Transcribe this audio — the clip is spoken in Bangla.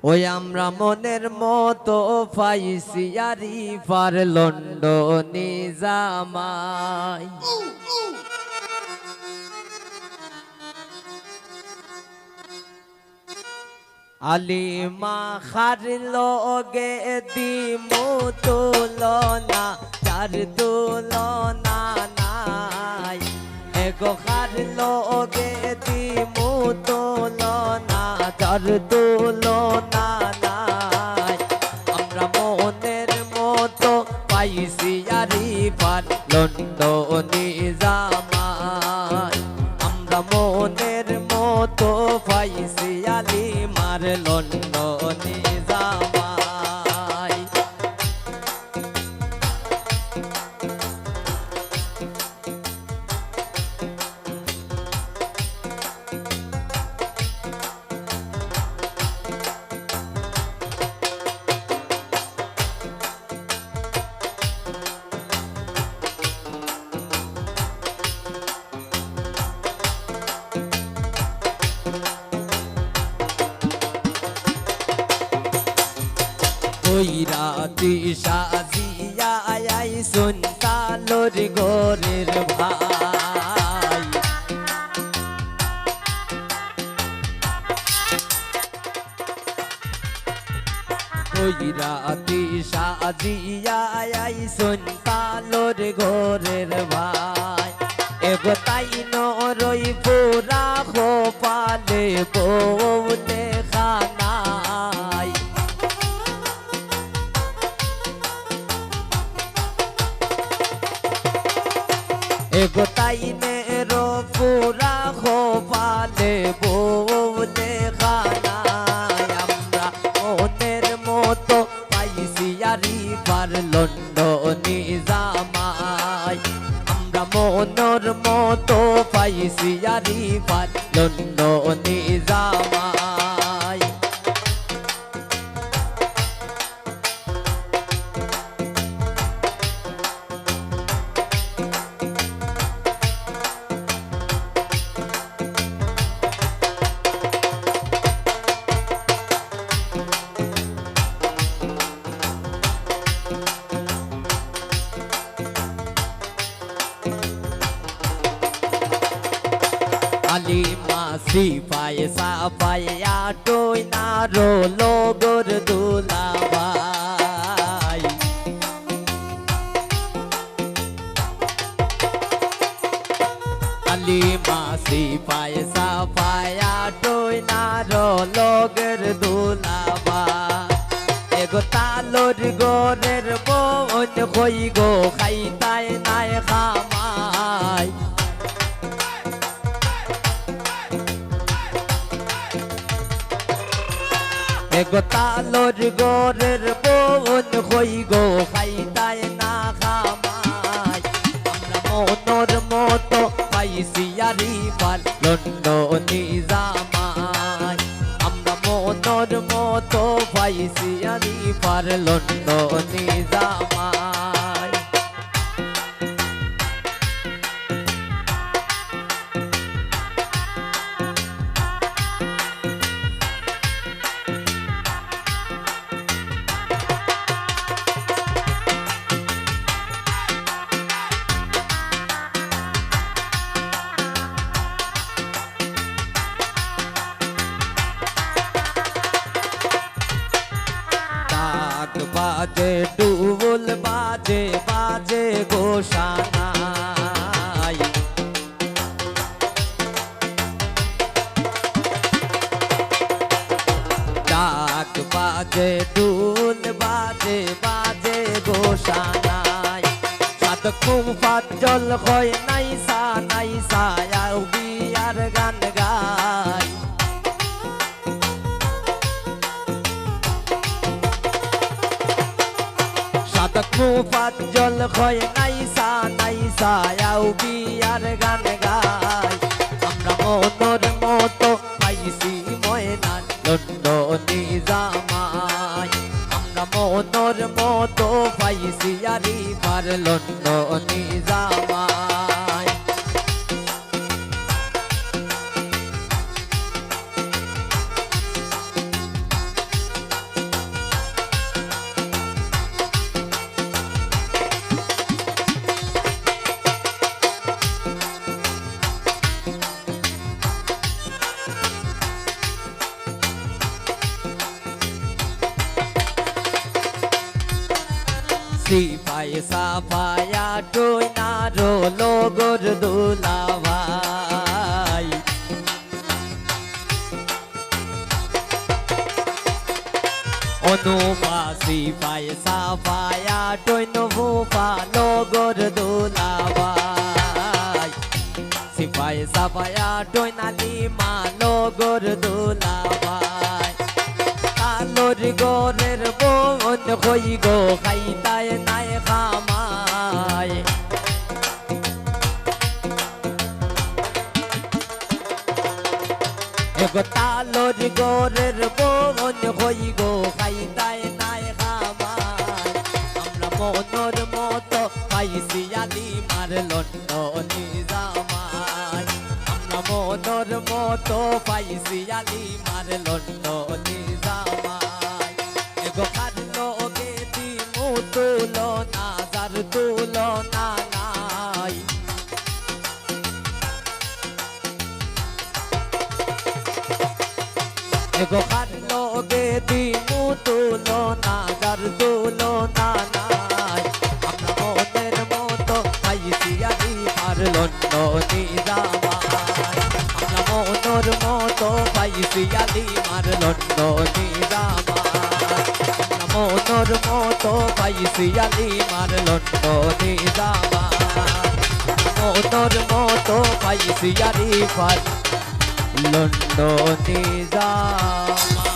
ওই আমরা মনের মতো পাইছি আরিফার লন্ডনি জামাই। আলিমা খার লগে দিমু তুলনা, যার তুলনা নাই। এগো খার লগে দিমু তুলনা, যার তুলনা নাই। আমরা মনের মতো পাইছি আরিফার লন্ডনি জামাই। আমরা মনের মতো পাইছি আলিমার লন্ডনি জামাই। ওই রাতি সাজিয়া আইসুন কালোর গোরের ভাই। ওই রাতি সাজিয়া আইসুন কালোর গোরের ভাই। এগো তাই নরই পুরা খোপালে বউ দেখা নাই। এগো তাই নেরো পুরা খোপালে বউ দেখা নাই। আমরা মনের মতো পাইছি আরিফার লন্ডনি জামাই। আমরা মনের মতো পাইছি আরিফার লন্ডনি জামাই। আলিমা সিপাই সাপাই আটোই নারো লগর দুলাভাই। আলিমা সিপাই সাপাই আটোই নারো লগর দুলাভাই। এগো তালোর গোরের বোন কই গো খাইতাই নাই খামাই। এগো তালোর গোরের বোন কই গো খাইতাই না খামাই। আমরা মনোর মতো পাইছি আরিফার লন্ডনি জামাই। আমরা মনোর মতো পাইছি আরিফার লন্ডনি জামাই। বাজে ডুবুল বাজে বাজে গোসানাই। ডাক বাজে ডুল বাজে বাজে গোসানাই। সাত কুফাত জল হয় নাইসা নাইসা আর বিয়ার গান গাই। কুফাত জল হয় নাইসা নাইসা আও বিয়ার গান গাই। আমরা মনোর মতো পাইছি ময়নার লন্ডনি জামাই। আমরা মনোর মতো পাইছি আরিফার লন্ডনি জামাই। সিপাই সাফায়া টুই না রোলো গোর দুলা ভাই অনুপাসি পাই সাফায়া টুই নভু পালো গোর দুলা ভাই সিপাই সাফায়া টুই নালি মালো গোর দুলা ভাই কালোর গোরের বোন কই গো খাইতায় নাই খামায় এগো তালোর গোরের বোন কই গো খাইতায় নাই খামায় আমরা মনোর মতো পাইছি আলি মার লন্ডনি জামাই আমরা মনোর মতো পাইছি আলি মার লন্ডনি জামাই এগো খারলো গে দিমু তুলো না যার তুলো না নাই এগো খারলো গে দিমু তুলো না যার তুলো না নাই আমরা মনের মতো পাইছি আলি মার লন্ডনি জামাই আমরা মনোর মতো পাইছি আলি মার লন্ডনি জামাই আমরা মনোর মতো পাইছি আলি মার লন্ডনি জামাই মনোর মতো পাইছি আলি মার লন্ডনি জামাই